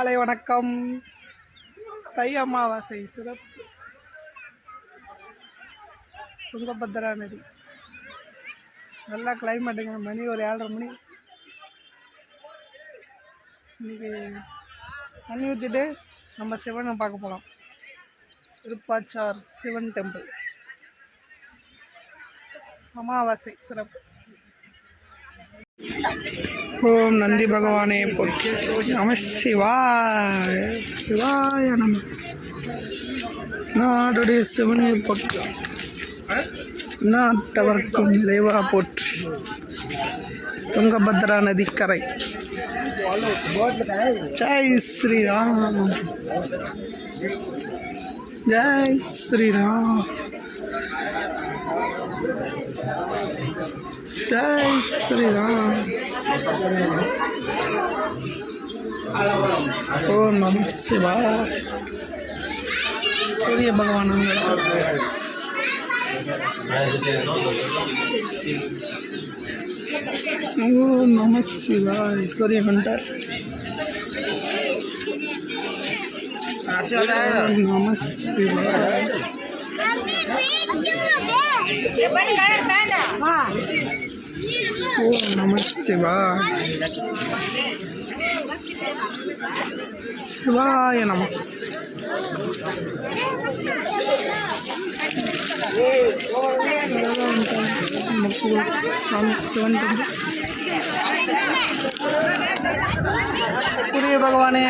காலை வணக்கம். தை அமாவாசை சிறப்பு. துங்கபத்ரா நதி. நல்லா கிளைமேட்டுங்க. மணி ஒரு 7:30 மணி. இன்னைக்கு தண்ணி ஊற்றிட்டு நம்ம சிவனை பார்க்க போகலாம். திருப்பாச்சார் சிவன் டெம்பிள். அமாவாசை சிறப்பு. ஓம் நந்தி பகவானே போற்றி. நம சிவாய. சிவாய நம. நாடுடைய சிவனே போற்றி. நாட்டவர்க்கும் இறைவா போற்றி. துங்கபத்ரா நதிக்கரை. ஜெய் ஸ்ரீராம். ஜெய் ஸ்ரீராம். ஜெய் ஸ்ரீராம். ஓம் நம சிவாய. சூரிய பகவான். ஓம் நம சிவாய. சூரிய கண்டார். நம சிவாய. ஓம் நம சிவாய. சிவாய நம. சிவன் சூரிய பகவானே.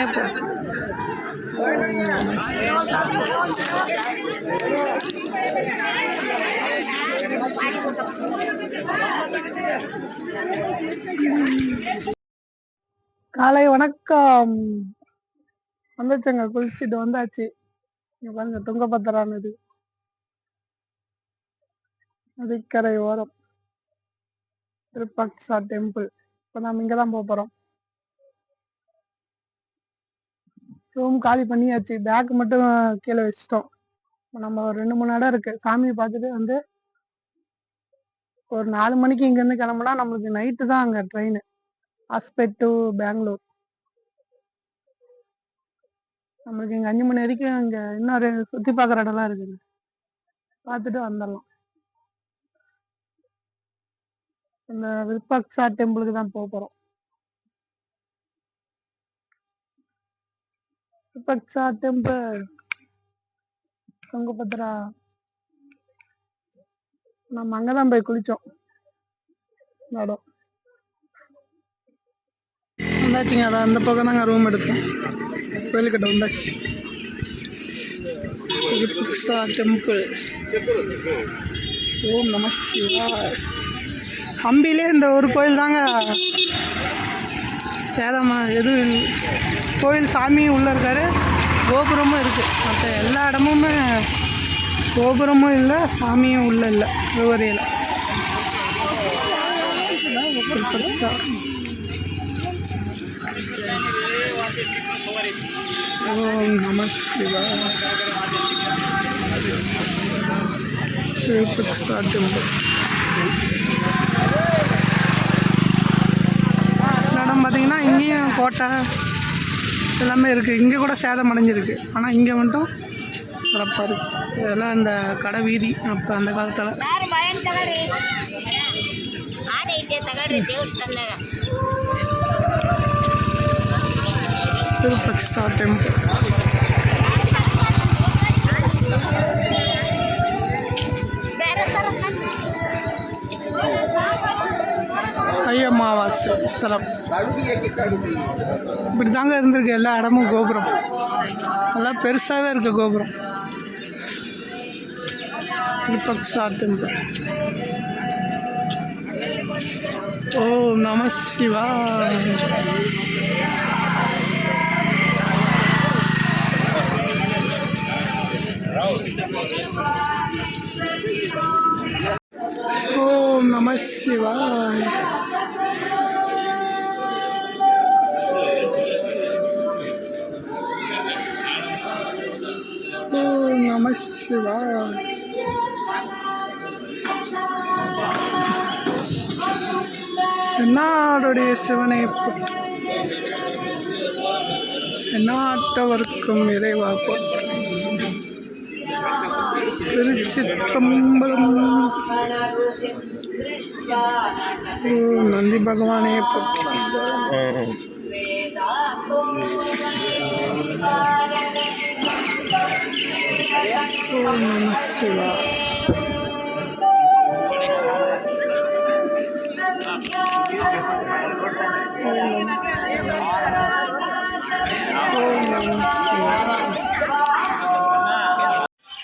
காலை வணக்கம். வந்துச்சுங்க, குளிச்சுட்டு வந்தாச்சு. இங்க பாருங்க, துங்கபத்ரா நதி நதிக்கரை ஓரம் திருப்பாக்ஷா டெம்பிள். இப்போ நம்ம இங்கதான் போக போறோம். ரூம் காலி பண்ணியாச்சு. பேக் மட்டும் கீழே வச்சிட்டோம். நம்ம ஒரு 2-3 இடம் இருக்கு. சாமியை பார்த்துட்டு வந்து ஒரு 4 மணிக்கு இங்கேருந்து கிளம்புனா நம்மளுக்கு நைட்டு தான் அங்கே ட்ரெயின். ஹாஸ்பேட் டு பெங்களூர். நம்மளுக்கு இங்கே 5 மணி வரைக்கும் இங்கே இன்னொரு சுற்றி பார்க்குற இடம்லாம் இருக்குங்க. பார்த்துட்டு வந்துடலாம். இந்த விருப்பாக்ஷா டெம்பிளுக்கு தான் போக போகிறோம். விருப்பாக்ஷா டெம்பிள் துங்கபத்ரா. நம்ம அங்கதான் போய் குளிச்சோம். இடம் வந்தாச்சுங்க. அதான் அந்த பக்கம் தாங்க ரூம் எடுத்தோம். கோயிலுக்கிட்ட வந்தாச்சு. விருப்பாக்ஷா டெம்பிள். ஓம் நம சிவாய. ஹம்பிலே இந்த ஒரு கோயில் தாங்க சேதமா. எதுவும் கோயில் சாமி உள்ளே இருக்காரு. கோபுரமும் இருக்குது. மற்ற எல்லா இடமுமே கோபுரமும் இல்லை, சாமியும் உள்ள இல்லை. விவரையில் ஓம் நம சிவாய. விருப்பாக்ஷா டெம்பிள். இடம் பார்த்தீங்கன்னா இங்கேயும் கோட்டை எல்லாமே இருக்குது. இங்கே கூட சேதம் அடைஞ்சிருக்கு. ஆனால் இங்கே மட்டும் சிறப்பாக இருக்குது. இதெல்லாம் இந்த கடை வீதி. அப்போ அந்த காலத்தில் விருப்பாக்ஷா டெம்பிள். தை அமாவாசை சிறப்பு. இப்படி தாங்க இருந்திருக்கு எல்லா இடமும். கோபுரம் நல்லா பெருசாகவே இருக்குது. கோபுரம். விருப்பாக்ஷா டெம்பிள். ஓம் நம சிவாய. ஓம் நம சிவாய. ஓம் நம சிவாய. நாடுடைய சிவனை போற்றி. எந்நாட்டவர்க்கும் இறைவா போற்றி. திருச்சிற்றம்பலம். நந்தி பகவானே போற்றி. ஓம் நம சிவாய.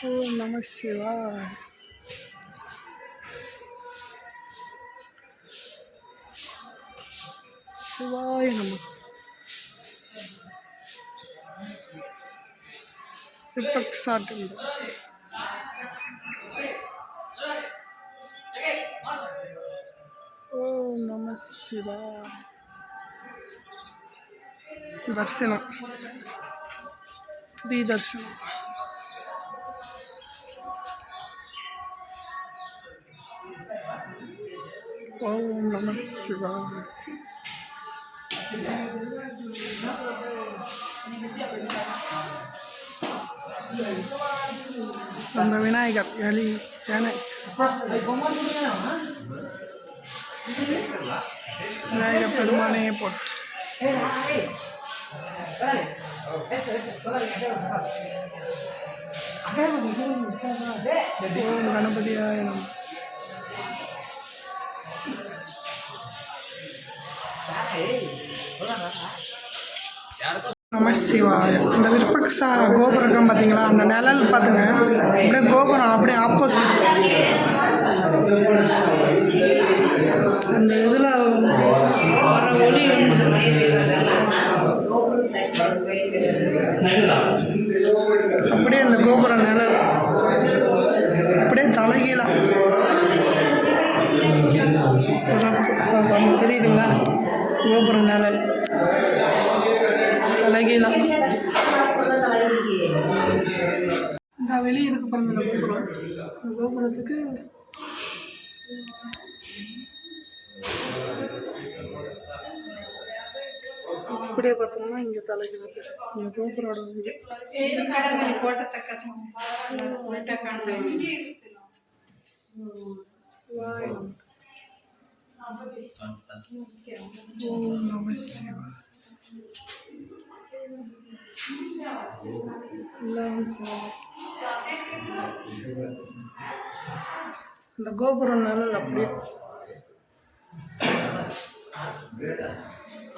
ஓம் நம சிவாய. சிவாய நம. விபக்ஷாட்டம். ஓம் நம சிவாய. தர்சனம். ஃப்ரீ தர்சனம். ஓம் நம சிவாய. அந்த விநாயகர் எலி யானை விநாயகர் பெருமானே போட்டு. ஓம் கணபதியாய நம. நம சிவாய. இந்த விருப்பக்ஷா கோபுரம் பார்த்தீங்களா, அந்த நிழல் பார்த்துங்க, அப்படியே கோபுரம் அப்படியே ஆப்போசிட். அந்த இதில் வர ஒளி அப்படியே அந்த கோபுரம் நிழல் அப்படியே தலைகீழா சிறப்பு. தெரியுதுங்களா? கோபுரம் நிழல் தலைகீழா. இந்த வெளியே இருக்கு பாருங்க இந்த கோபுரம். இந்த கோபுரத்துக்கு அப்படியே பார்த்தோம்னா இங்கே தலைகிறது இந்த கோபுரோட இங்கே. ஓம் நம சிவாய. இந்த கோபுரம் நிழல் அப்படியே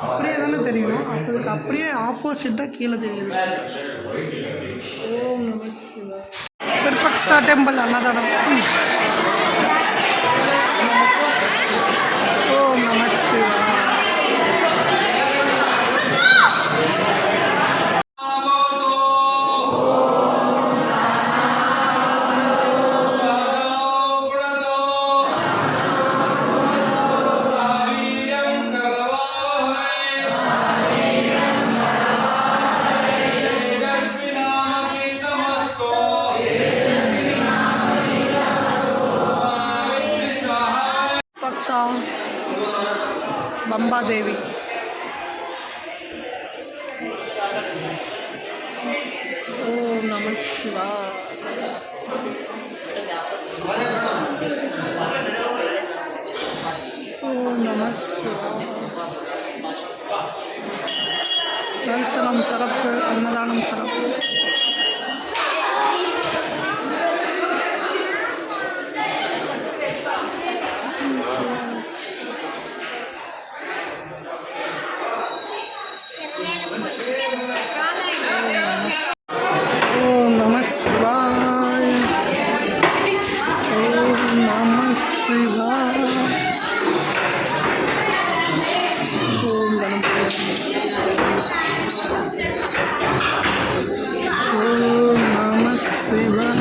அப்படியே தானே தெரியும். அதுக்கு அப்படியே ஆப்போசிட்டாக கீழே தெரியுது. ஓம் நம சிவாய. விருப்பக்ஷா டெம்பிள் அன்னதானம். ஓம் நம சிவாய. பம்பாதேவி. ஓம் நம சிவாய. ஓம் நம சிவாய. தரிசனம் சிறப்பு, அன்னதானம் சிறப்பு. ஓம் நம சிவாய. ஓம் நம சிவாய. ஓம் கணபதி. ஓம் நம சிவாய.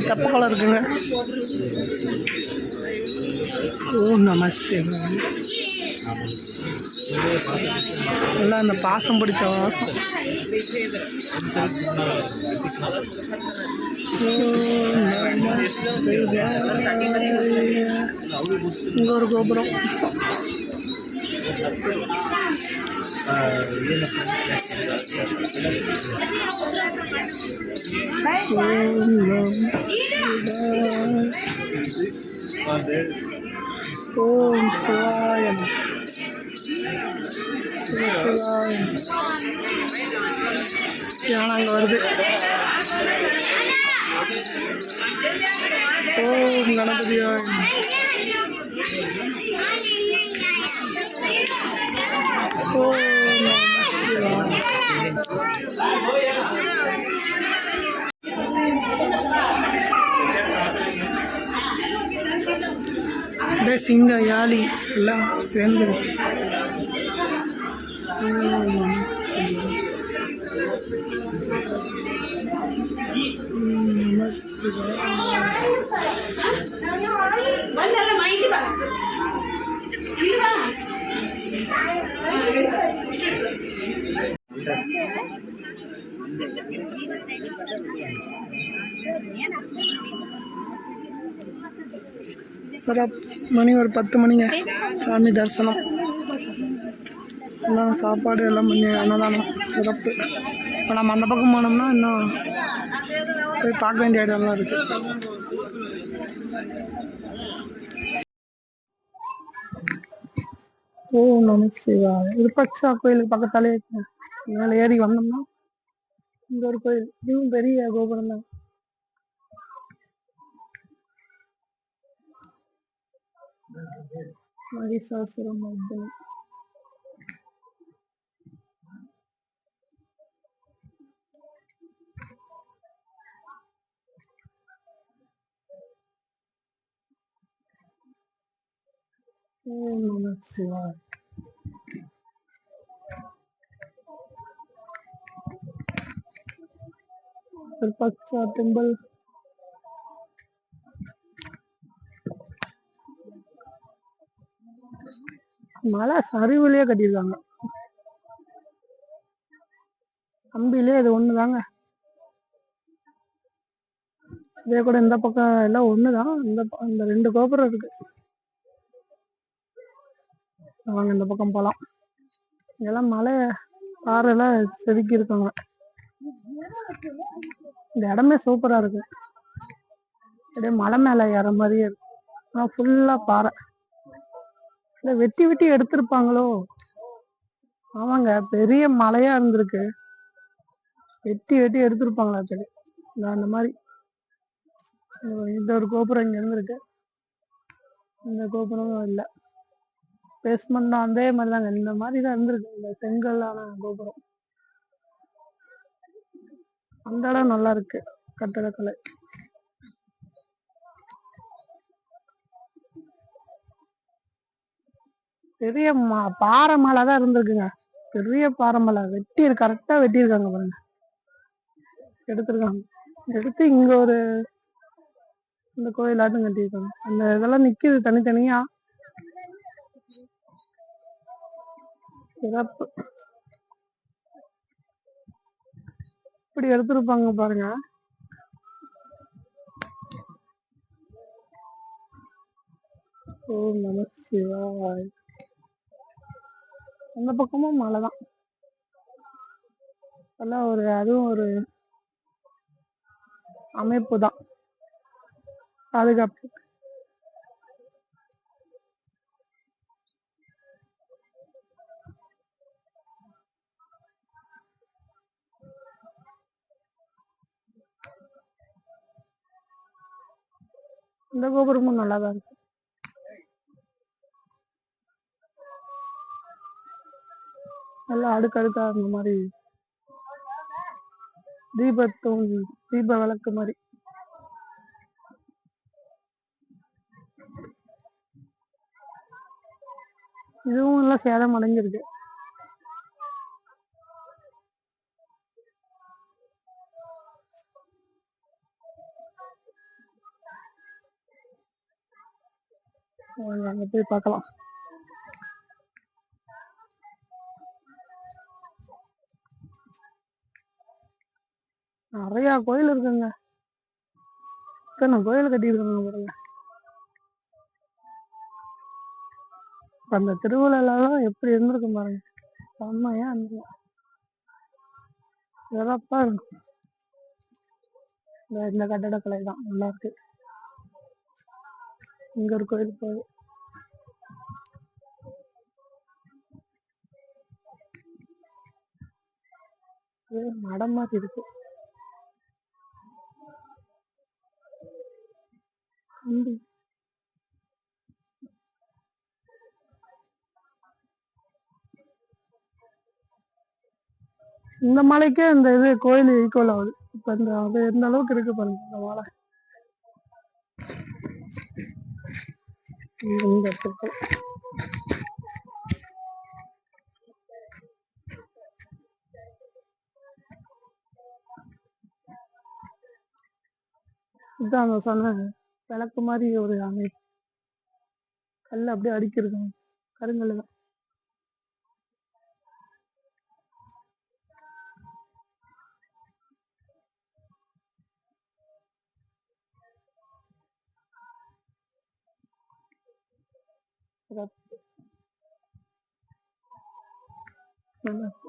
தப்பால இருக்குங்க. ஓம் நம சிவாய. எல்லாம் இந்த பாசம் பிடிச்ச வாசம். இங்க ஒரு கோபுரம். ஓம் சிவாயம் சிவசிவாயம். யானை அங்கே வருது. ஓம் கணபதியாய். ஓம் நம சிவாய. அப்படியே சிங்கம் யாழி எல்லாம் சேர்ந்து. ஓம் நம சிவாய. நம சிவாய. சிறப்பு. மணி ஒரு 10 மணிங்க. சாமி தரிசனம் எல்லாம் சாப்பாடு எல்லாம் பண்ணி அன்னதானம் சிறப்பு. இப்போ நம்ம அந்த பக்கம் போனோம்னா இன்னும் போய் பார்க்க வேண்டிய இடம்லாம் இருக்குது. ஓ நம சிவாய. விருப்பக்ஷா கோயிலுக்கு பக்கத்தாலே மேலே ஏறி வந்தோம்னா இந்த ஒரு கோயில். இதுவும் பெரிய கோபுரம் தான். மகிஷாசுரம் மர்த்தினி. ஓம் நம சிவாய. விருப்பக்ஷா டெம்பிள். மலை சரிவுலயே கட்டியிருக்காங்க. கம்பிலே இது ஒண்ணுதாங்க. இதே கூட இந்த பக்கம் எல்லாம் ஒண்ணுதான். இந்த 2 கோபுரம் இருக்கு. வாங்க இந்த பக்கம் போலாம். இதெல்லாம் மலை பாறைலாம் செதுக்கி இருக்காங்க. இந்த இடமே சூப்பரா இருக்கு. அப்படியே மலை மேல ஏற மாதிரியே இருக்கு. ஆனா ஃபுல்லா பாறை. இல்ல வெட்டி வெட்டி எடுத்திருப்பாங்களோ. ஆமாங்க, பெரிய மலையா இருந்திருக்கு. வெட்டி வெட்டி எடுத்திருப்பாங்களா சரி. அந்த மாதிரி இந்த ஒரு கோபுரம் இங்க இருந்திருக்கு. இந்த கோபுரமும் இல்லை. பேஸ்மெண்ட் அதே மாதிரி தாங்க. இந்த மாதிரி தான் இருந்திருக்கு இந்த செங்கல்லான கோபுரம். அந்த இடம் நல்லா இருக்கு. கட்டடக்கலை பெரிய பாறை மலை தான் இருந்திருக்குங்க. பெரிய பாறை மலை வெட்டி கரெக்டா வெட்டியிருக்காங்க பாருங்க. எடுத்திருக்காங்க. எடுத்து இங்க ஒரு இந்த கோயிலாட்டும் கட்டியிருக்காங்க. அந்த இதெல்லாம் நிக்குது தனித்தனியா. சிறப்பு. இப்படி எடுத்திருப்பாங்க பாருங்க. ஓம் நம சிவாய. அந்த பக்கமும் மலை தான். எல்லாம் ஒரு அதுவும் ஒரு அமைப்பு தான். பாதுகாப்பு. இந்த கோபுரமும் நல்லாதான் இருக்கு. நல்லா அடுக்கடுக்கா அந்த மாதிரி தீப விளக்கு மாதிரி. இதுவும் எல்லாம் சேதம் அடைஞ்சிருக்கு. அங்க போய் பார்க்கலாம். நிறைய கோயில் இருக்குங்க. எத்தனை கோயில் கட்டியிருக்காங்க பாருங்க. அந்த திருவிழாலாம் எப்படி இருந்திருக்கும் பாருங்க. செம்மையா இருந்திருக்கும். சிறப்பா இருக்கும். இந்த கட்டடக்கலை தான் நல்லா இருக்கு. இங்க ஒரு கோயில் போகுது. மடம் மாதிரி இருக்கு. இந்த மலைக்கே இந்த இது கோயில் ஈக்குவல் ஆகுது. இப்ப இந்த அது எந்த அளவுக்கு இருக்கு பாருங்க இந்த மலை. இந்த இடத்துக்கு இதான் சொன்ன விளக்கு மாதிரி ஒரு அமைப்பு. கல் அப்படியே அடிக்கிறது கருங்கல் தான்.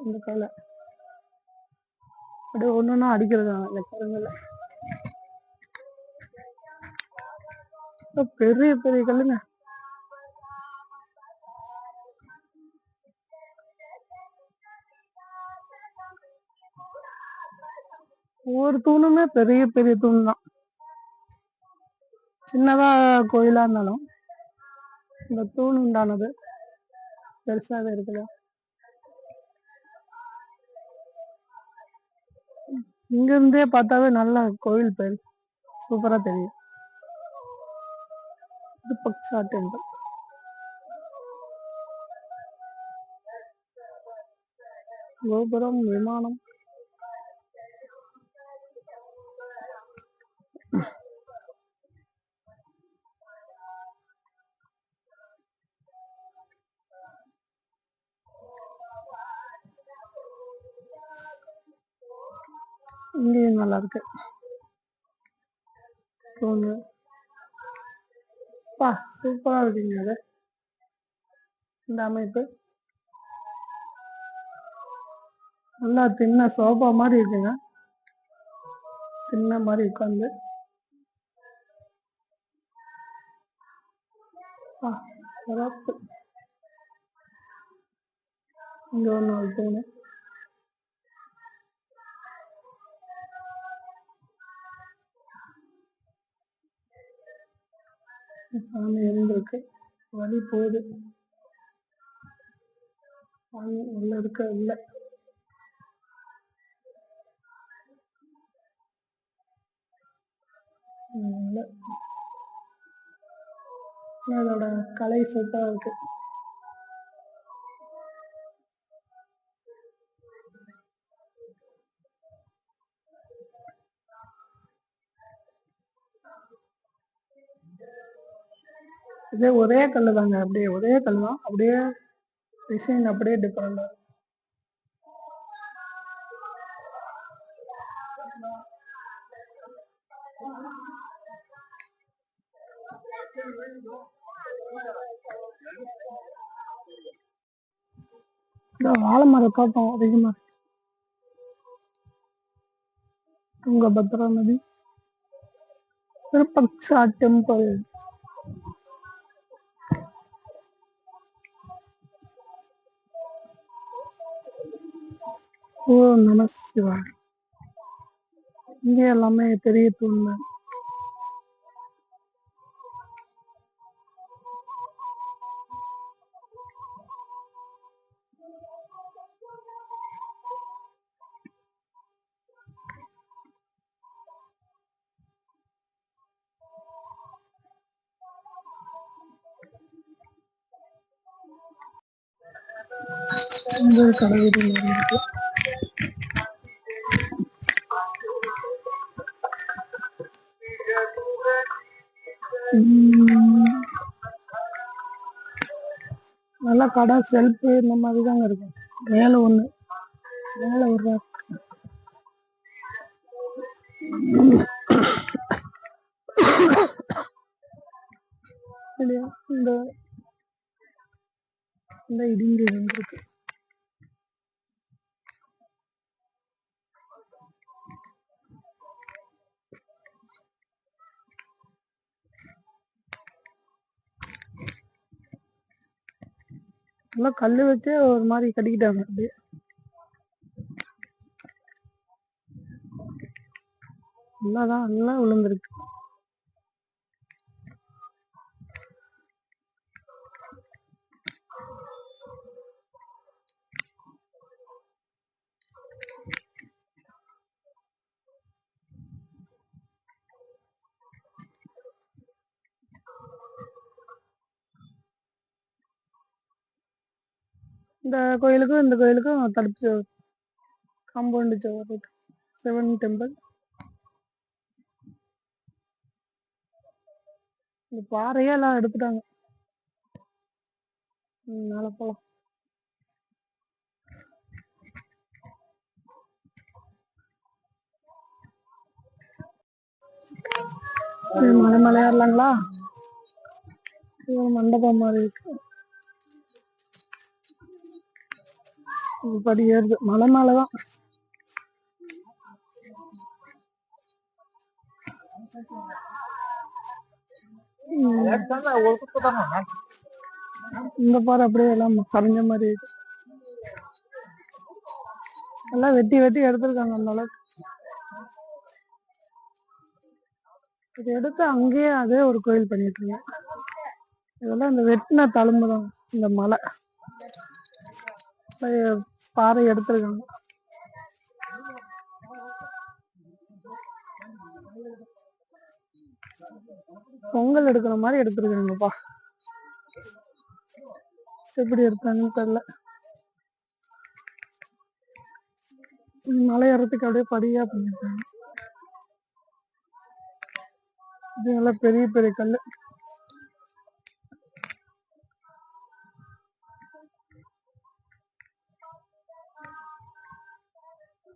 இந்த கல்ல அப்படியே ஒன்னொன்னா அடிக்கிறது இந்த கருங்கல்ல. பெரிய பெரிய கல்லுங்க. ஒவ்வொரு தூணுமே பெரிய பெரிய தூண் தான். சின்னதா கோயிலா இருந்தாலும் இந்த தூண் உண்டானது பெருசாவே இருக்குல்ல. இங்க இருந்தே பார்த்தாவே நல்ல கோவில் பேர் சூப்பரா தெரியும். விருப்பக்ஷா டெம்பிள். கோபுரம், விமானம். இங்கேயும் நல்லா இருக்கு. சூப்பரா இருக்குங்க அது. இந்த அமைப்பு நல்லா தின்ன சோபா மாதிரி இருக்குங்க. தின்ன மாதிரி உட்காந்து சிறப்பு. இங்க ஒன்று தூணு. சாமி இருந்திருக்கு. வழி போகுது. சாமி உள்ள இருக்க இல்லை. அதோட கலை சூப்பரா இருக்கு. இதே ஒரே கல்லு தாங்க. அப்படியே ஒரே கல் தான். அப்படியே டிசைன் அப்படியே டிஃபரெண்டா. வாழை மர தோட்டம் அதிகமா. துங்கபத்ரா நதி. விருப்பக்ஷா டெம்பிள். ஓ நம சிவாய். இங்க எல்லாமே பெரிய தூண். கடை இருக்கு. நல்லா கடை செல்ஃபு இந்த மாதிரி தாங்க இருக்கும். மேலே ஒன்று மேலே ஒரு இல்லையா? இந்த இந்த இடிஞ்சு விழுந்திருக்கு. எல்லாம் கல்லு வச்சு ஒரு மாதிரி கட்டிக்கிட்டாங்க. அப்படியே நல்லாதான் நல்லா விழுந்திருக்கு. இந்த கோயிலுக்கும் இந்த கோயிலுக்கும் தடுப்பு காம்பவுண்டு சுவர், சிவன் டெம்பிள். இந்த பாறையே எல்லாம் எடுத்துட்டாங்க. மேல போலாம். மலை மலை ஏறலாங்களா? மண்டபம் மாதிரி இருக்கு. படி ஏறுது, மலை மேலதான். இந்த பாறை அப்படியே எல்லாம் சரிஞ்ச மாதிரி இருக்கு. எல்லாம் வெட்டி வெட்டி எடுத்திருக்காங்க அந்த அளவுக்கு. இதை எடுத்து அங்கேயே அதே ஒரு கோயில் பண்ணிட்டு இருக்கேன். இதெல்லாம் இந்த வெட்டின தழும்பு தான். இந்த மலை பாறை எடுத்திருக்காங்க. பொங்கல் எடுக்கிற மாதிரி எடுத்திருக்காங்கப்பா. எப்படி எடுத்தாங்கன்னு தெரியல. மலை ஏறத்துக்கு அப்படியே படியா பண்ணிருக்காங்க. இது நல்லா பெரிய பெரிய கல்லு.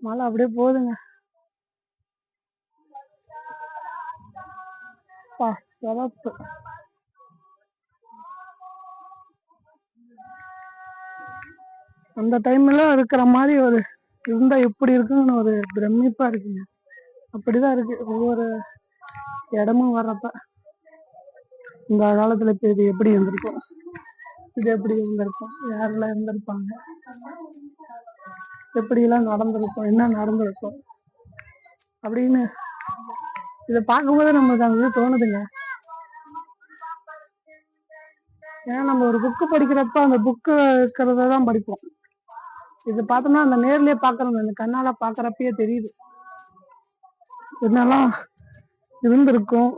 மலை அப்படியே போகுதுங்க. சிறப்பு. அந்த டைம்ல இருக்கிற மாதிரி ஒரு இருந்தா எப்படி இருக்குன்னு ஒரு பிரமிப்பா இருக்குங்க. அப்படிதான் இருக்கு ஒவ்வொரு இடமும் வர்றப்ப. இந்த காலத்துல இப்ப இது எப்படி இருந்திருக்கும், இது எப்படி இருந்திருக்கும், யாரெல்லாம் இருந்திருப்பாங்க, எப்படி எல்லாம் நடந்திருக்கும், என்ன நடந்திருக்கும் அப்படின்னு இதை பார்க்கும்போது நமக்கு அங்க தோணுதுங்க. ஏன்னா நம்ம ஒரு புக்கு படிக்கிறப்ப அந்த புக்கு இருக்கிறத தான் படிப்போம். இது பார்த்தோம்னா அந்த நேர்லயே பாக்குறோம், அந்த கண்ணால பாக்குறப்பயே தெரியுது என்னெல்லாம் இருந்திருக்கும்.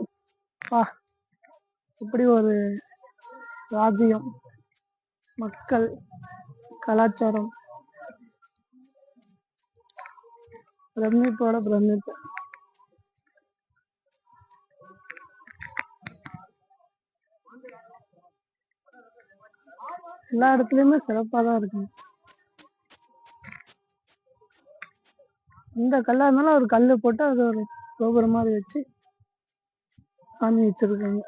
இப்படி ஒரு ராஜ்யம், மக்கள், கலாச்சாரம், பிரமிப்போட பிரமிப்பு. எல்லா இடத்துலயுமே சிறப்பா தான் இருக்கு. இந்த கல்லா இருந்தாலும் ஒரு கல்லு போட்டு அது ஒரு கோபுரம் மாதிரி வச்சு சாமி வச்சிருக்காங்க.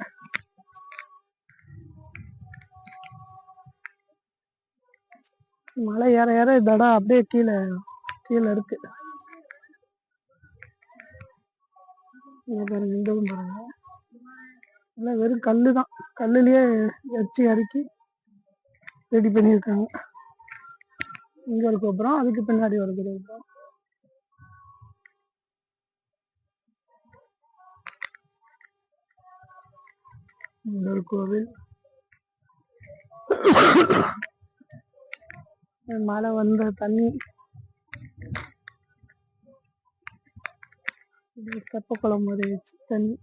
மலை ஏற ஏற தடம் அப்படியே கீழே கீழே இருக்கு. பாருங்க, இந்த பாருங்க, எல்லாம் வெறும் கல்லு தான். கல்லுலயே வச்சு அறுக்கி ரெடி பண்ணியிருக்காங்க. இங்க ஒரு கோபுரம், அதுக்கு பின்னாடி ஒரு கோபுரம். ஒரு கோவில். மழை வந்த தண்ணி தெப்ப குளம் மாதிரி வச்சு தண்ணி.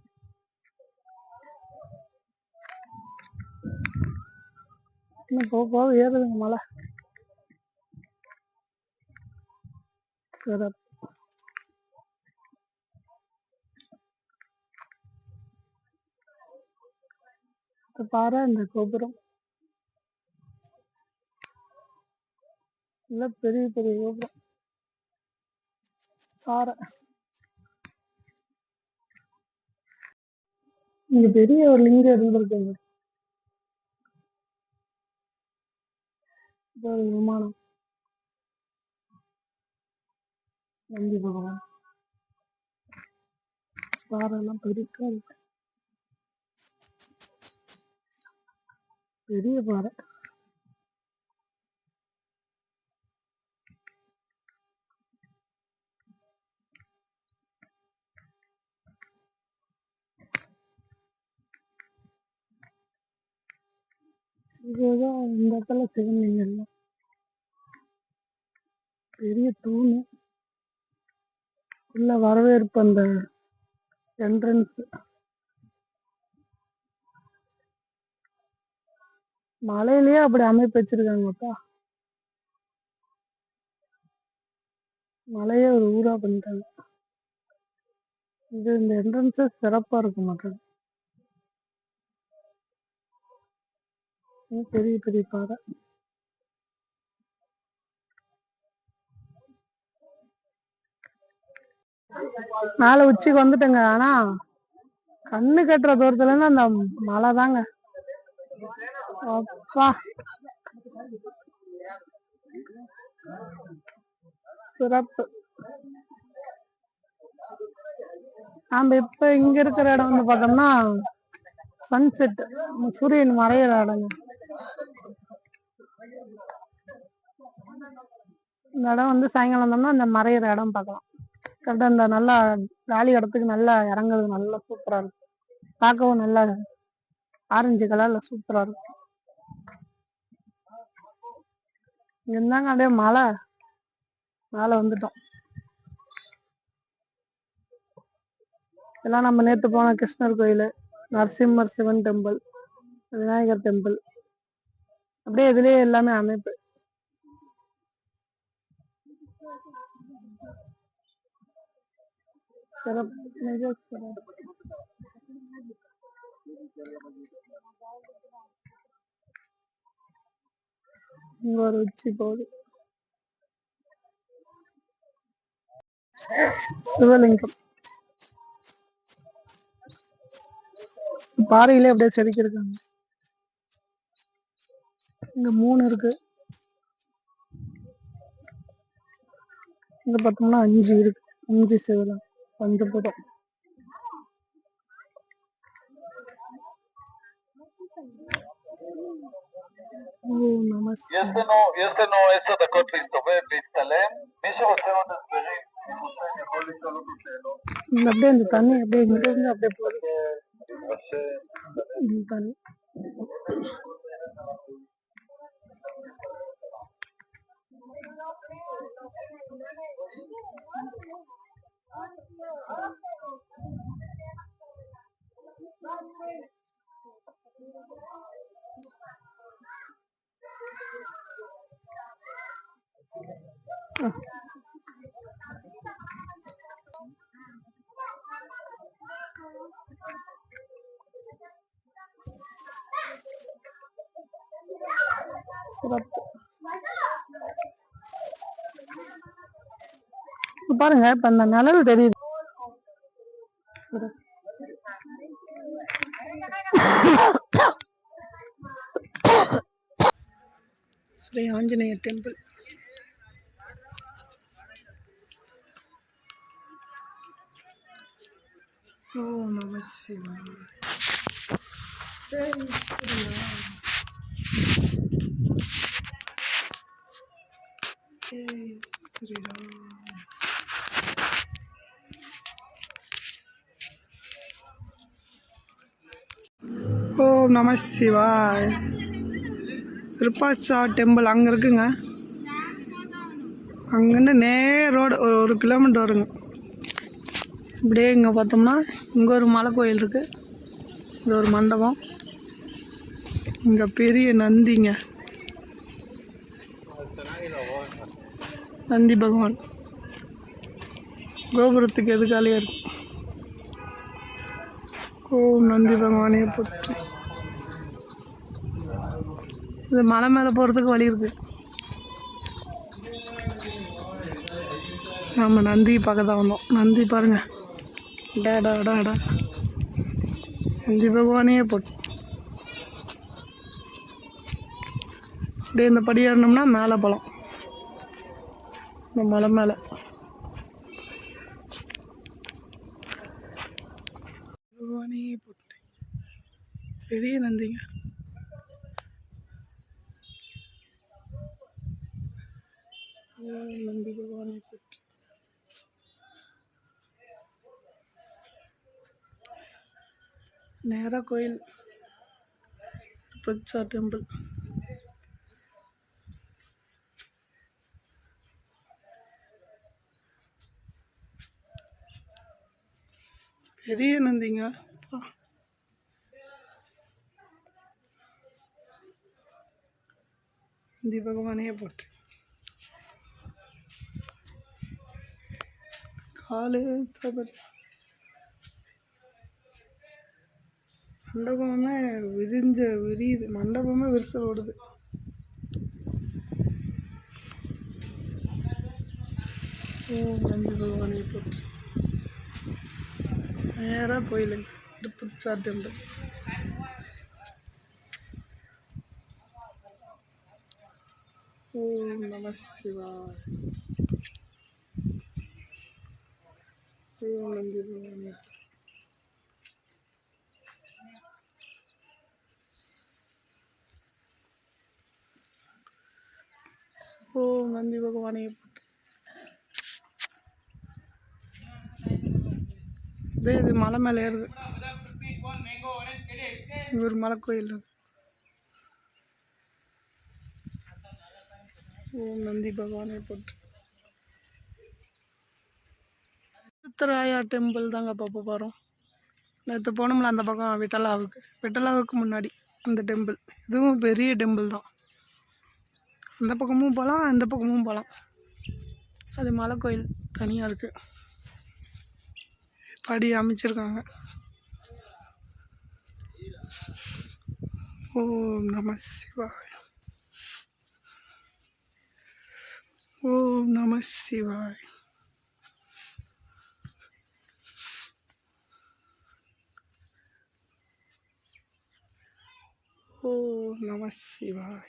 இன்னும் போக போக ஏறுதுங்க மழை. சிறப்பு. பாறை, இந்த கோபுரம் எல்லாம் பெரிய பெரிய கோபுரம். பாறை இங்க பெரிய ஒரு லிங்கம் இருந்திருக்குங்க. ஒரு விமானம் நந்தி பகவான் பாறைலாம் பெருக்கா இருக்கு. பெரிய பாறை. இதுதான் இந்த இடத்துல சிவலிங்கம். பெரிய தூணு உள்ள வரவேற்பு அந்த என்ட்ரன்ஸ். மலையிலேயே அப்படி அமைப்பு வச்சிருக்காங்கப்பா. மலையே ஒரு ஊரா பண்ணிட்டாங்க. இது இந்த என்ட்ரன்ஸ் சிறப்பா இருக்கு மக்கள். பெரிய பெரிய பாறை. மேல உச்சிக்கு வந்துட்டேங்க. ஆனா கண்ணு கட்டுற தூரத்துல இருந்து அந்த மலை தாங்க. அப்பா சிறப்பு. நாம இப்ப இங்க இருக்கிற இடம் வந்து பார்த்தோம்னா சன்செட், சூரியன் மறையிற இடங்க. இந்த இடம் வந்து சாயங்காலம் வந்தோம்னா இந்த மறையிற இடம் பார்க்கலாம். கரெக்டா இந்த நல்லா காலி இடத்துக்கு நல்லா இறங்குறது நல்லா சூப்பரா இருக்கும். பார்க்கவும் நல்லா ஆரஞ்சு கலர்ல சூப்பரா இருக்கும். இங்க இருந்தாங்க அப்படியே மலை மேல வந்துட்டோம். இதெல்லாம் நம்ம நேத்து போன கிருஷ்ணர் கோயில், நரசிம்மர் சிவன் டெம்பிள், விநாயகர் டெம்பிள், அப்படியே இதுலயே எல்லாமே அமைப்பு. இங்க ஒரு உச்சி போகுது. சிவலிங்கம் பாறையிலே அப்படியே செதுக்கியிருக்காங்க. இங்க 3 இருக்கு. இங்க பார்த்தோம்னா 5 இருக்கு. 5 சிவலிங்கம், பஞ்சபூதம். יש לנו 10 דקות להסתובב, להתקלם. מי שרוצה עוד הסברים, יכול לשאול אותו שאלות. அப்படியே இந்த தண்ணி அப்படியே இங்க இருந்து அப்படியே போகுது. தண்ணி சிறப்பு. பாருங்க இப்ப அந்த நிழல் தெரியுது. ஸ்ரீ ஆஞ்சநேயர் டெம்பிள். ஓம் நம சிவாய. ஜெய் ஸ்ரீராம். ஜெய் ஸ்ரீராம். ஓம் நம சிவாய். விருப்பாட்சா டெம்பிள் அங்கே இருக்குங்க. அங்கேருந்து நேர் ரோடு ஒரு கிலோமீட்டர் வருங்க. இப்படியே இங்கே பார்த்தோம்னா இங்கே ஒரு மலை கோயில் இருக்குது. இங்கே ஒரு மண்டபம். இங்கே பெரிய நந்திங்க, நந்தி பகவான் கோபுரத்துக்கு எதுக்காலே இருக்கு. ஓம் நந்தி பகவானே போட்டு. இது மலை மேலே போகிறதுக்கு வழி இருக்குது. நம்ம நந்தி பார்க்க தான் வந்தோம். நந்தி பாருங்கள், டேடா டேடா. நந்தி பகவானையே போட்டு அப்படியே இந்த படி ஏறினோம்னா மேலே போகலாம். இந்த மலை மேலே பகவானையே போட்டு பெரிய நந்திங்க. நந்தி பகவானை போட்டு நேராக கோயில் பிரச்சா டெம்பிள். பெரிய நந்திங்க. நந்தி பகவானையே போட்டு காலு தபர்ஸ் மண்டபமே விரியுது. மண்டபமே விரிசல் ஓடுது. நந்தி பகவானை போட்டு நேராக கோயிலுங்க திருப்பச்சா டெம்பிள். ஓம் நம சிவாய. ஓம் நந்தி பகவானை. ஓம் நந்தி பகவானை போட்டு இது மலை மேலே ஏறுது. இங்கே ஒரு மலை கோயில் இருக்கு. ஓம் நந்தி பகவானை போட்டு உத்தராயா டெம்பிள் தாங்க பார்ப்ப போகிறோம். நேற்று போனோம்ல அந்த பக்கம் விட்டலாவுக்கு முன்னாடி அந்த டெம்பிள். இதுவும் பெரிய டெம்பிள் தான். அந்த பக்கமும் போகலாம், அந்த பக்கமும் போகலாம். அது மலை கோயில் தனியாக இருக்குது. படி அமைச்சிருக்காங்க. ஓம் நம சிவாய. ஓம் நம சிவாய. ஓம் நம சிவாய.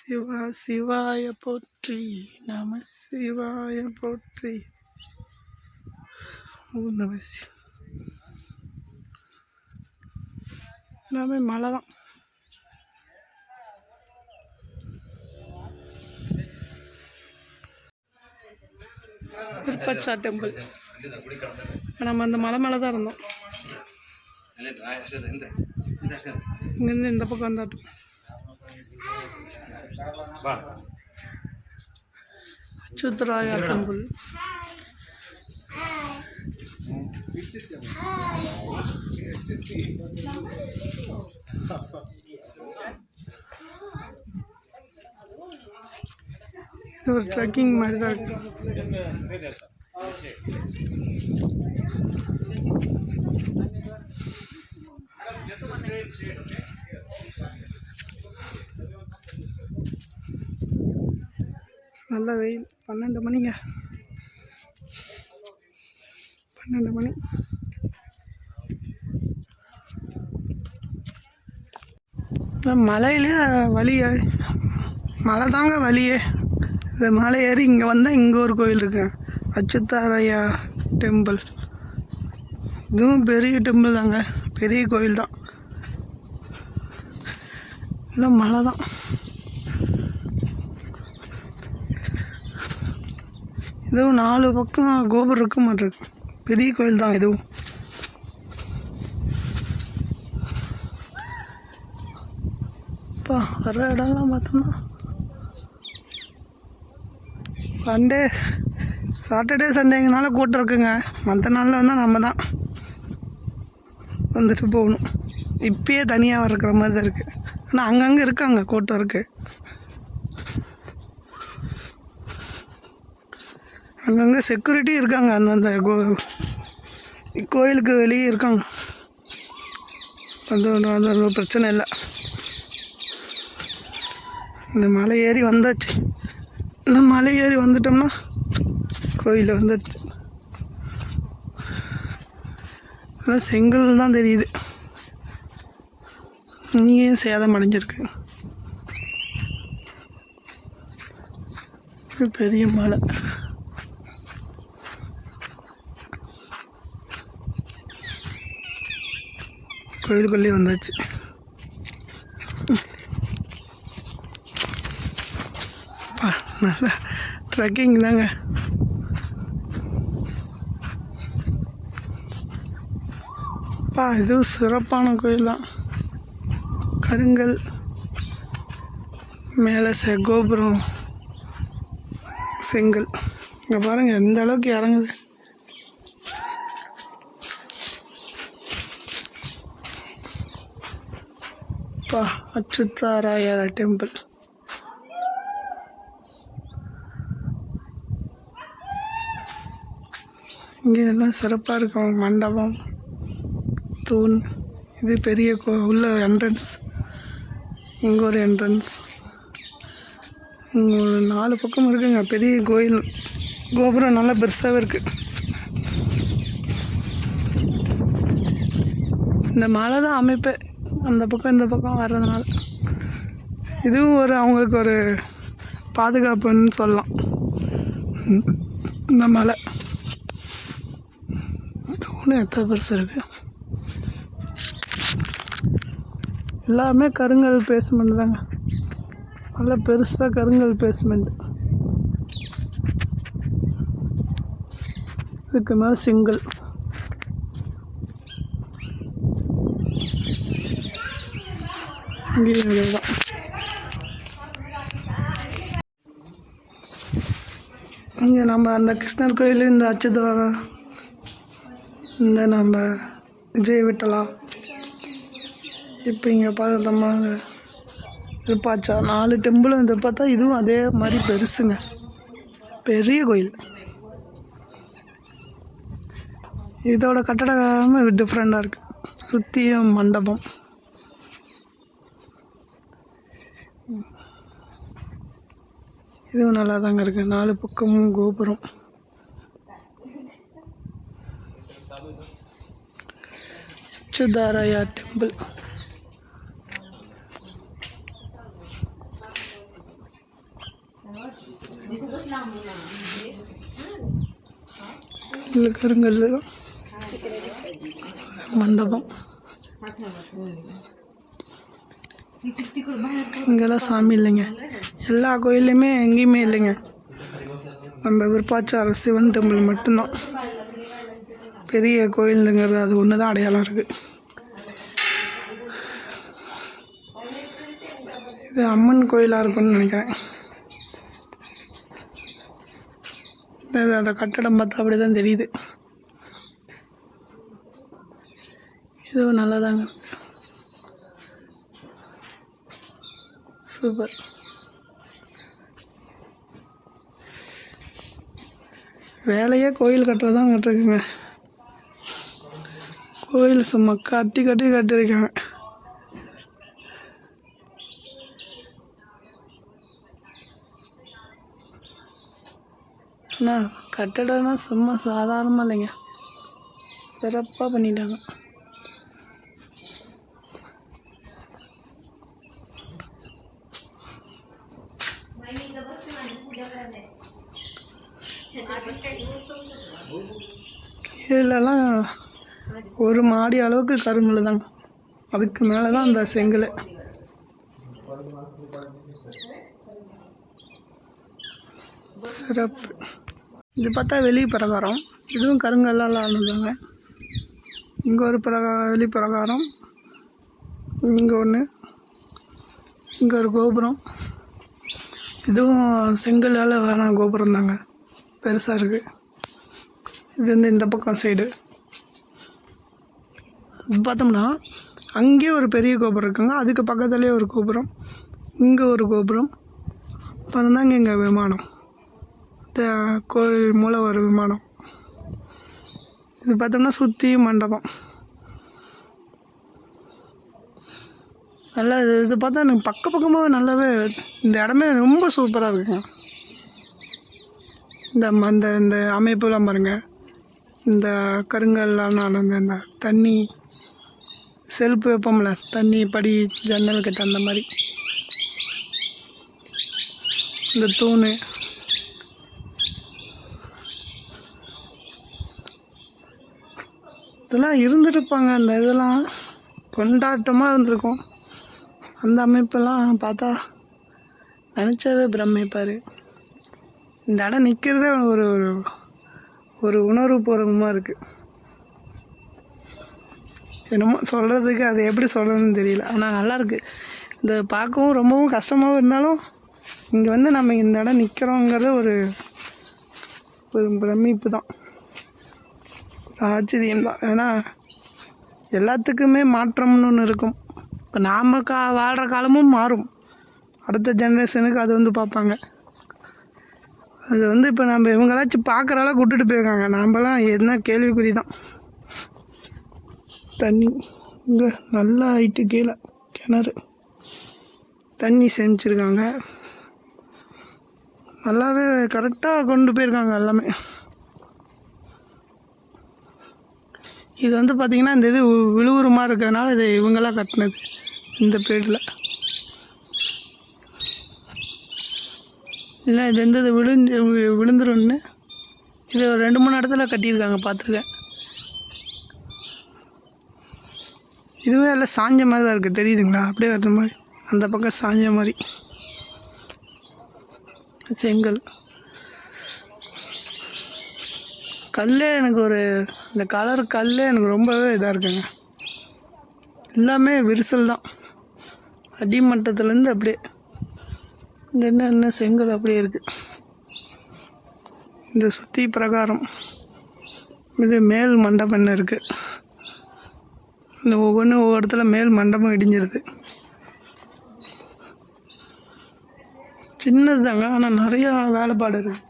சிவா சிவாய போற்றி, நம சிவாய போற்றி. ஓம் நம சிவாய. எல்லாமே மலை தான். திருப்பச்சா டெம்பிள். நம்ம அந்த மலை மேலே தான் இருந்தோம். இங்கேருந்து இந்த பக்கம் வந்தாட்டும். அச்சுத்தராயா டெம்பிள். இது ஒரு ட்ரெக்கிங் மாதிரி தான் இருக்கு. நல்ல வெயில். 12 மணிங்க. 12 மணி. மலையிலே வழி, மலை தாங்க வழியே. இந்த மலை ஏறி இங்கே வந்தால் இங்கே ஒரு கோயில் இருக்கு, அச்சுத்தாரையா டெம்பிள். இதுவும் பெரிய டெம்பிள் தாங்க, பெரிய கோயில் தான். இல்லை மலை தான். இதுவும் 4 பக்கம் கோபுரம் இருக்க மாட்டிருக்கு. பெரிய கோயில் தான் இதுவும். வர இடம்லாம் பார்த்தோம்னா சாட்டர்டே சண்டேங்கனால கூட்டம் இருக்குங்க. மற்ற நாளில் வந்தால் நம்ம தான் வந்துட்டு போகணும். இப்பயே தனியாக இருக்கிற மாதிரி தான் இருக்குது. ஆனால் அங்கங்கே இருக்காங்க, கூட்டம் இருக்குது. அங்கங்கே செக்யூரிட்டி இருக்காங்க. அந்தந்த கோயிலுக்கு வெளியே இருக்காங்க. அது ஒன்றும் பிரச்சனை இல்லை. இந்த மலை ஏறி வந்தாச்சு. இந்த மலை ஏறி வந்துட்டோம்னா கோயில் வந்துடுச்சு. அதான் செங்கல் தான் தெரியுது. இங்கேயும் சேதம் அடைஞ்சிருக்கு. இது பெரிய மலை. கோயிலுக்குள்ளே வந்தாச்சு. நல்லா ட்ரெக்கிங் தாங்க. இதுவும் சிறப்பான கோயில் தான். கருங்கல் மேலே கோபுரம் செங்கல். இங்கே பாருங்கள் எந்த அளவுக்கு இறங்குது. அச்சுத்தாராயர் டெம்பிள். இங்கே எல்லாம் சிறப்பாக இருக்கும். மண்டபம், தூண். இது பெரிய உள்ள என்ட்ரன்ஸ். இங்கே ஒரு என்ட்ரன்ஸ். இங்கே ஒரு 4 பக்கம் இருக்குங்க. பெரிய கோயில். கோபுரம் நல்லா பெருசாகவே இருக்குது. இந்த மலை தான் அமைப்பு. அந்த பக்கம் இந்த பக்கம் வர்றதுனால இதுவும் ஒரு அவங்களுக்கு ஒரு பாதுகாப்புன்னு சொல்லலாம். இந்த மலை தூண் எத்தனை பெருசு இருக்குது. எல்லாமே கருங்கல் பேஸ்மெண்ட் தாங்க. நல்லா பெருசாக கருங்கல் பேஸ்மெண்ட். இதுக்கு மேலே செங்கல். இங்கேயும் தான். இங்கே நம்ம அந்த கிருஷ்ணர் கோயில், இந்த அச்சுதாரம், இந்த நம்ம விஜய் விட்டலா, இப்போ இங்கே பார்த்தோம்னா இருப்பாச்சா 4 டெம்பிளும். இதை பார்த்தா இதுவும் அதே மாதிரி பெருசுங்க. பெரிய கோயில். இதோட கட்டடமே டிஃப்ரெண்ட்டாக இருக்குது. சுற்றியும் மண்டபம். இதுவும் நல்லா தாங்க இருக்குது. 4 பக்கமும் கோபுரம். அச்சுதாராயா டெம்பிள். கருங்கல் மண்டபம். இங்கெல்லாம் சாமி இல்லைங்க. எல்லா கோயில்லையுமே எங்கேயுமே இல்லைங்க. நம்ம விருப்பாச்சார சிவன் டெம்பிள் மட்டும்தான் பெரிய கோயிலுங்கிறது. அது ஒன்று தான் அடையாளம் இருக்குது. இது அம்மன் கோயிலாக இருக்கும்னு நினைக்கிறேன். அந்த கட்டடம் பார்த்தா அப்படி தான் தெரியுது. இதுவும் நல்லாதாங்க. சூப்பர். வேலையே கோயில் கட்டுறதான் கட்டுருக்குங்க. கோயில் சும்மா கட்டி கட்டியிருக்காங்க. அண்ணா கட்டடம்னா சும்மா சாதாரணமாக இல்லைங்க. சிறப்பாக பண்ணிட்டாங்க. கீழெல்லாம் ஒரு மாடி அளவுக்கு கருங்கல் தாங்க. அதுக்கு மேலே தான் அந்த செங்கல். சிறப்பு. இது பார்த்தா வெளி பிரகாரம். இதுவும் கருங்கல்லால் ஆனதாங்க. இங்கே ஒரு வெளி பிரகாரம், இங்கே ஒன்று, இங்கே ஒரு கோபுரம். இதுவும் செங்கல்லால் வேணாம் கோபுரம் தாங்க. பெருசாக இருக்குது. இது வந்து இந்த பக்கம் சைடு பார்த்தோம்னா அங்கேயே ஒரு பெரிய கோபுரம் இருக்குங்க. அதுக்கு பக்கத்துலேயே ஒரு கோபுரம், இங்கே ஒரு கோபுரம். அப்புறம் தாங்க இங்கே விமானம், இந்த கோயில் மூலம் ஒரு விமானம். இது பார்த்தோம்னா சுற்றி மண்டபம். நல்லா இது பார்த்தா எனக்கு பக்கமாக நல்லாவே இந்த இடமே ரொம்ப சூப்பராக இருக்குங்க. இந்த அமைப்புலாம் பாருங்கள். இந்த கருங்கல்லாம் நடந்த இந்த தண்ணி செல்ஃப் வைப்போம்ல, தண்ணி படி ஜன்னல் கிட்ட அந்த மாதிரி இந்த தூண் இதெல்லாம் இருந்திருப்பாங்க. அந்த இதெல்லாம் கொண்டாட்டமாக இருந்திருக்கும். அந்த அமைப்பெல்லாம் பார்த்தா நினச்சாவே பிரமிப்பார். இந்த இடம் நிற்கிறதே ஒரு ஒரு ஒரு உணர்வுபூர்வமாக இருக்குது. என்னமோ சொல்கிறதுக்கு அது எப்படி சொல்கிறதுன்னு தெரியல. ஆனால் நல்லாயிருக்கு. இந்த பார்க்கவும் ரொம்பவும் கஷ்டமாகவும் இருந்தாலும் இங்கே வந்து நம்ம இந்த இடம் நிற்கிறோங்கிறது ஒரு ஒரு பிரமிப்பு தான், ஒரு ஆச்சரியம்தான். ஏன்னா எல்லாத்துக்குமே மாற்றம்னு ஒன்று இருக்கும். இப்போ நாம் வாழ்கிற காலமும் மாறும். அடுத்த ஜென்ரேஷனுக்கு அது வந்து பார்ப்பாங்க. அது வந்து இப்போ நம்ம இவங்களாச்சும் பார்க்குற அளவுக்கு விட்டுட்டு போயிருக்காங்க. நாம்பலாம் என்ன கேள்விக்குறி தான். தண்ணி இங்கே நல்லா ஹைட்டு, கீழே கிணறு, தண்ணி சேமிச்சிருக்காங்க. நல்லாவே கரெக்டாக கொண்டு போயிருக்காங்க எல்லாமே. இது வந்து பார்த்திங்கன்னா இந்த இது விழுவுற மாதிரி இருக்கிறதுனால இது இவங்களாம் கட்டினது இந்த பீரியடில். இல்லை இது வந்து இது விழுந்துரும்னு இது ஒரு 2-3 இடத்துல கட்டியிருக்காங்க, பார்த்துருக்கேன். இதுவே எல்லாம் சாஞ்ச மாதிரி தான் இருக்குது, தெரியுதுங்களா? அப்படியே வர்ற மாதிரி அந்த பக்கம் சாஞ்ச மாதிரி செங்கல் கல்லே எனக்கு ஒரு இந்த கலர் கல்லே எனக்கு ரொம்பவே இதாக இருக்குங்க. எல்லாமே விரிசல் தான், அடிமட்டத்துலேருந்து அப்படியே இந்த என்ன செங்கல் அப்படியே இருக்குது. இந்த சுற்றி பிரகாரம் இது மேல் மண்டபம் என்ன இருக்குது. இந்த ஒவ்வொரு இடத்துல மேல் மண்டபம் இடிஞ்சிருது. சின்னது தாங்க, ஆனால் நிறையா வேலைப்பாடு இருக்குது.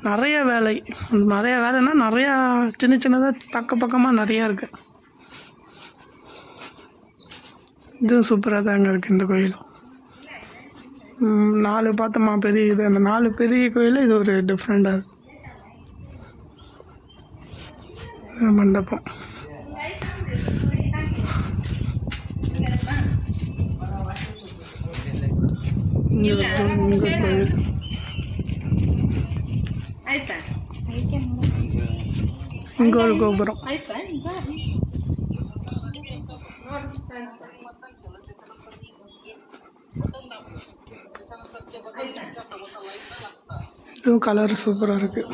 நிறைய வேலைன்னா நிறையா சின்னதாக பக்கமாக நிறையா இருக்குது. இதுவும் சூப்பராக தாங்க இருக்குது. இந்த கோயிலும் 4 பார்த்தோமா பெரிய இது, அந்த 4 பெரிய கோயில் இது ஒரு டிஃப்ரெண்ட்டாக இருக்குது. மண்டபம் கோயில் இங்கே ஒரு கோபுரம். இதுவும் கலர் சூப்பராக இருக்குது.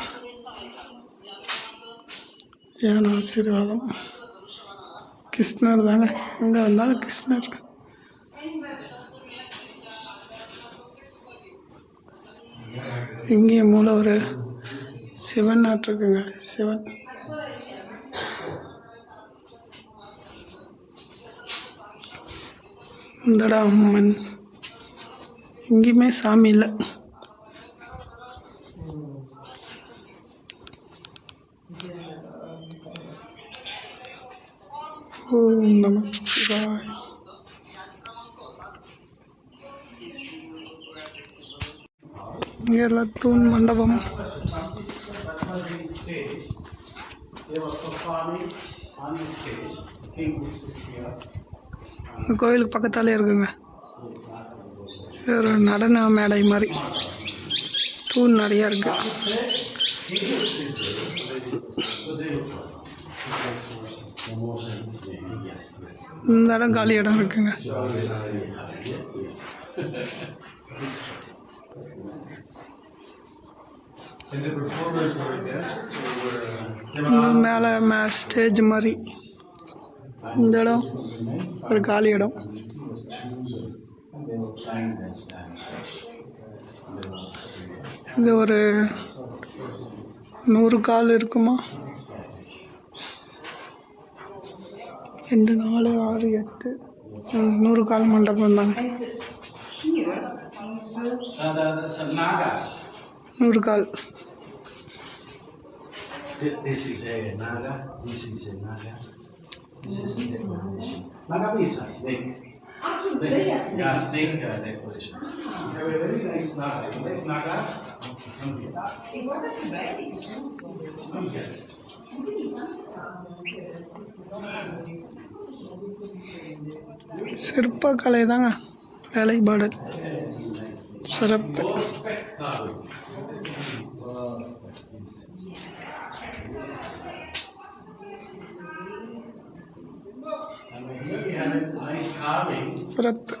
ஏன் ஆசீர்வாதம் கிருஷ்ணர் தாங்க, எங்கே வந்தாலும் கிருஷ்ணர். இங்கேயும் மூல ஒரு சிவன் நாட்டிருக்குங்க. சிவன் இந்தடா அம்மன். எங்கேயுமே சாமி இல்லை. ஓம் நம சிவாய. இங்கே எல்லாம் தூண் மண்டபம். இந்த கோயிலுக்கு பக்கத்தாலே இருக்குங்க. இது ஒரு நடன மேடை மாதிரி தூண் நிறையா இருக்கு. இந்த இடம் காலி இடம் இருக்குங்க. மேலே ஸ்டேஜ் மாதிரி இந்த இடம் ஒரு காலி இடம். இது ஒரு 100 கால் இருக்குமா? 2, 4, 6, 8 100 கால் மண்டபம் தாங்க. 100 கால். This is a naga. This is a naga. This is a naga is a snake. Snake. Yeah, snake decoration. We have a very nice naga. You like naga? சிற்பக்கலை தாங்க வேலைப்பாடு சிறப்பு. சிறப்பு.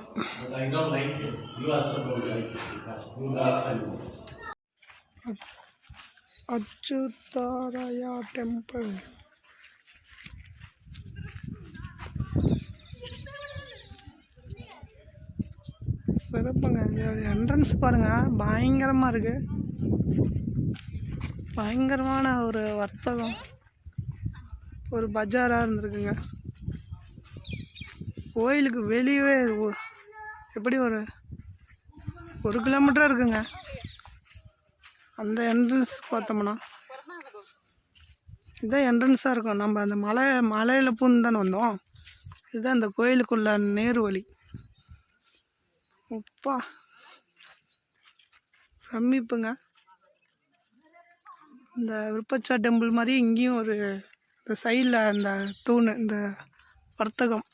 அச்சுதாராயா டெம்பிள். சிறப்புங்க. என்ட்ரன்ஸ் பாருங்க, பயங்கரமா இருக்கு. பயங்கரமான ஒரு வர்த்தகம், ஒரு பஜாரா இருந்திருக்குங்க. கோயிலுக்கு வெளியவே எப்படி ஒரு 1 கிலோமீட்டர் இருக்குங்க. அந்த என்ட்ரன்ஸ் பார்த்தோம்னா இதுதான் என்ட்ரன்ஸாக இருக்கும். நம்ம அந்த மலையில் பூந்து தானே வந்தோம். இதுதான் அந்த கோயிலுக்குள்ள நேரு வழி. அப்பா ரம்மிப்புங்க. இந்த விருப்பச்சா டெம்பிள் மாதிரி இங்கேயும் ஒரு இந்த சைடில் அந்த தூண், இந்த வர்த்தகம்,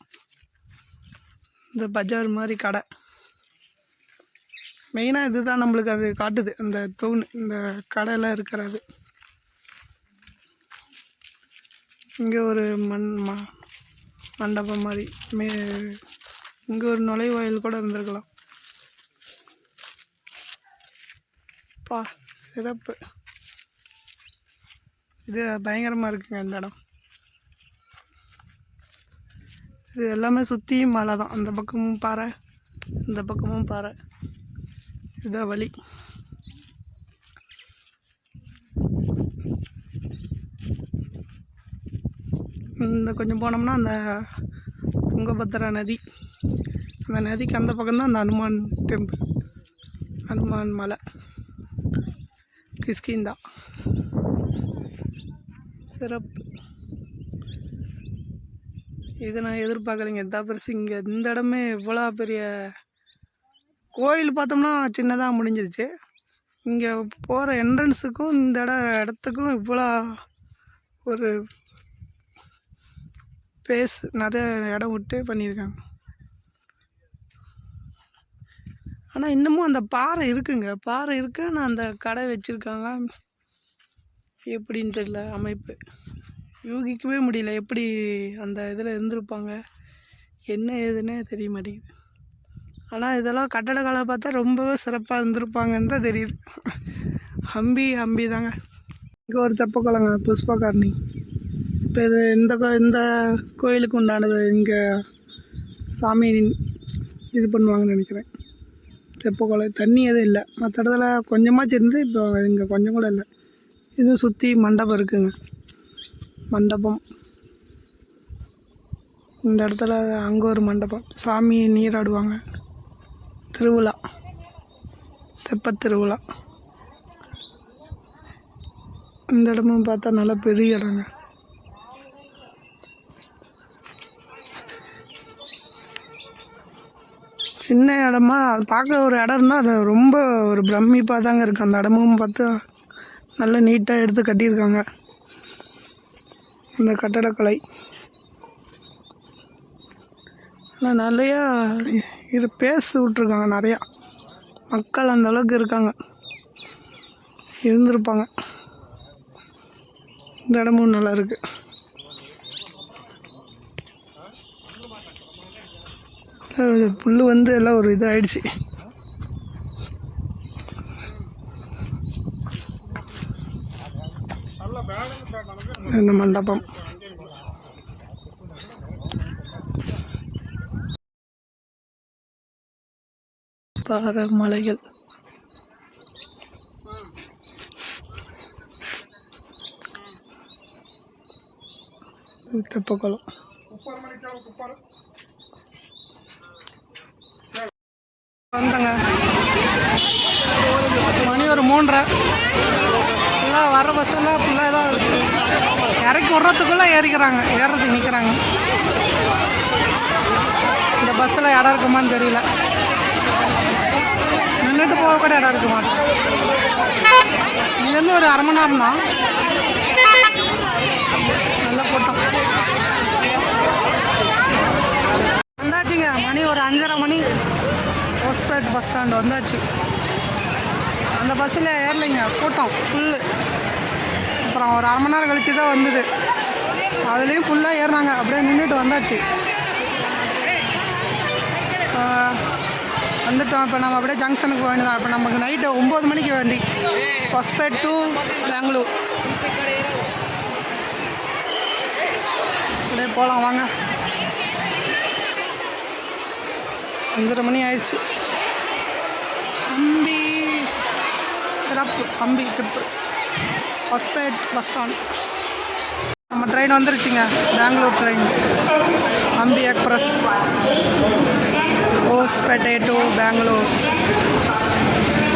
இந்த பஜார் மாதிரி கடை. மெயினாக இதுதான் நம்மளுக்கு அது காட்டுது, அந்த தூண், இந்த கடையில் இருக்கிறது. இங்கே ஒரு மண்டபம் மாதிரி இங்கே ஒரு நுழைவாயில் கூட இருந்திருக்கலாம். பா சிறப்பு. இது பயங்கரமாக இருக்குங்க இந்த இடம். இது எல்லாமே சுற்றியும் மலை தான். அந்த பக்கமும் பாறை, இந்த பக்கமும் பாறை. இதுதான் வழி. இந்த கொஞ்சம் போனோம்னா அந்த துங்கபத்ரா நதி, அந்த நதிக்கு அந்த பக்கம்தான் அந்த ஹனுமான் டெம்பிள், ஹனுமான் மலை, கிஷ்கிந்தா. சிறப்பு. இது நான் எதிர்பார்க்கலைங்க. இதான் பெருசு. இங்கே இந்த இடமே இவ்வளோ பெரிய கோயில் பார்த்தோம்னா சின்னதாக முடிஞ்சிருச்சு. இங்கே போகிற என்ட்ரன்ஸுக்கும் இந்த இடத்துக்கும் இவ்வளோ ஒரு ஸ்பேஸ், நிறைய இடம் விட்டு பண்ணியிருக்காங்க. ஆனால் இன்னமும் அந்த பாறை இருக்குங்க, பாறை இருக்கு. ஆனால் அந்த கடை வச்சுருக்காங்க. எப்படின்னு தெரியல, அமைப்பு யூகிக்கவே முடியல. எப்படி அந்த இதில் இருந்திருப்பாங்க, என்ன ஏதுன்னே தெரிய மாட்டேங்குது. ஆனால் இதெல்லாம் கட்டடக்கலை பார்த்தா ரொம்பவே சிறப்பாக இருந்திருப்பாங்கன்னு தான் தெரியுது. ஹம்பி தாங்க. இங்கே ஒரு தெப்பக்குளங்க, புஷ்பகாரணி. இப்போ இது இந்த கோயிலுக்கு உண்டானது. இங்கே சாமி இது பண்ணுவாங்கன்னு நினைக்கிறேன். தெப்பக்குளம் தண்ணி எதுவும் இல்லை. மற்ற இடத்துல கொஞ்சமாக இருந்து இப்போ இங்கே கொஞ்சம் கூட இல்லை. இது சுற்றி மண்டபம் இருக்குங்க. மண்டபம் இந்த இடத்துல. அங்கே ஒரு மண்டபம், சாமி நீராடுவாங்க. திருவிழா, தெப்பத் திருவிழா. இந்த இடமும் பார்த்தா நல்லா பெரிய இடங்க. சின்ன இடமா அது பார்க்க ஒரு இடம் இருந்தால் அது ரொம்ப ஒரு பிரமிப்பாக தாங்க இருக்குது. அந்த இடமும் பார்த்தா நல்லா நீட்டாக எடுத்து கட்டியிருக்காங்க. இந்த கட்டடக்கலை ஆனால் நிறையா இது பேச விட்ருக்காங்க. நிறையா மக்கள் அந்த அளவுக்கு இருக்காங்க, இருந்திருப்பாங்க. இந்த இடமும் நல்லா இருக்குது. புல் வந்து எல்லாம் ஒரு இதாகிடுச்சு. இந்த மண்டபம் பாறை மலைகள். தெப்பக்குளம். வந்தங்க மணி ஒரு 3:30. எல்லாம் வர பஸ்ஸெல்லாம் ஃபுல்லாக தான் இறக்கி விட்றதுக்குள்ளே ஏறுறதுக்கு நிற்கிறாங்க. இந்த பஸ்ஸில் இடம் இருக்குமான்னு தெரியல. நின்றுட்டு போக கூட இடம் இருக்கு மாட்டோம். இங்கேருந்து ஒரு அரை மணி நேரம் தான். நல்ல கூட்டம். வந்தாச்சுங்க. மணி ஒரு 5:30 மணி. ஹோஸ்பேட் பஸ் ஸ்டாண்ட் வந்தாச்சு. அந்த பஸ்ஸில் ஏறலைங்க, கூட்டம் ஃபுல்லு. அப்புறம் ஒரு அரை மணி நேரம் கழிச்சு தான் வந்தது. அதுலேயும் ஃபுல்லாக ஏறினாங்க. அப்படியே நின்றுட்டு வந்தாச்சு. வந்துட்டோம். இப்போ நம்ம அப்படியே ஜங்ஷனுக்கு போக வேண்டியதான். இப்போ நமக்கு நைட்டு 9 மணிக்கு வண்டி. ஹொஸ்பேட் டு பெங்களூர். அப்படியே போகலாம் வாங்க. 5:30 மணி ஆயிடுச்சு. அம்பி சிறப்பு. Hampi trip Hospet bus stand. நம்ம ட்ரெயின் வந்துருச்சுங்க. பெங்களூர் ட்ரெயின் அம்பி எக்ஸ்பிரஸ் ஹோஸ்பேட்டை டு பெங்களூர்.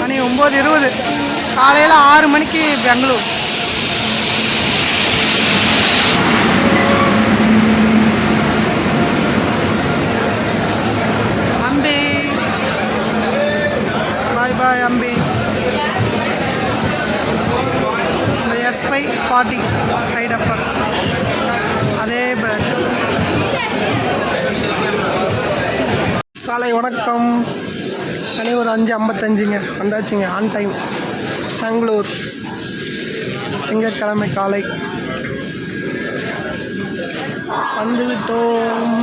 மணி 9:20. காலையில் 6 மணிக்கு Bengaluru. Hampi bye bye Hampi. SY 40 side upper அதே பிராண்ட். காலை வணக்கம். மணி ஒரு 5:55ங்க. வந்தாச்சுங்க ஆன் டைம். பெங்களூர் திங்கட்கிழமை காலை வந்துவிட்டோம்.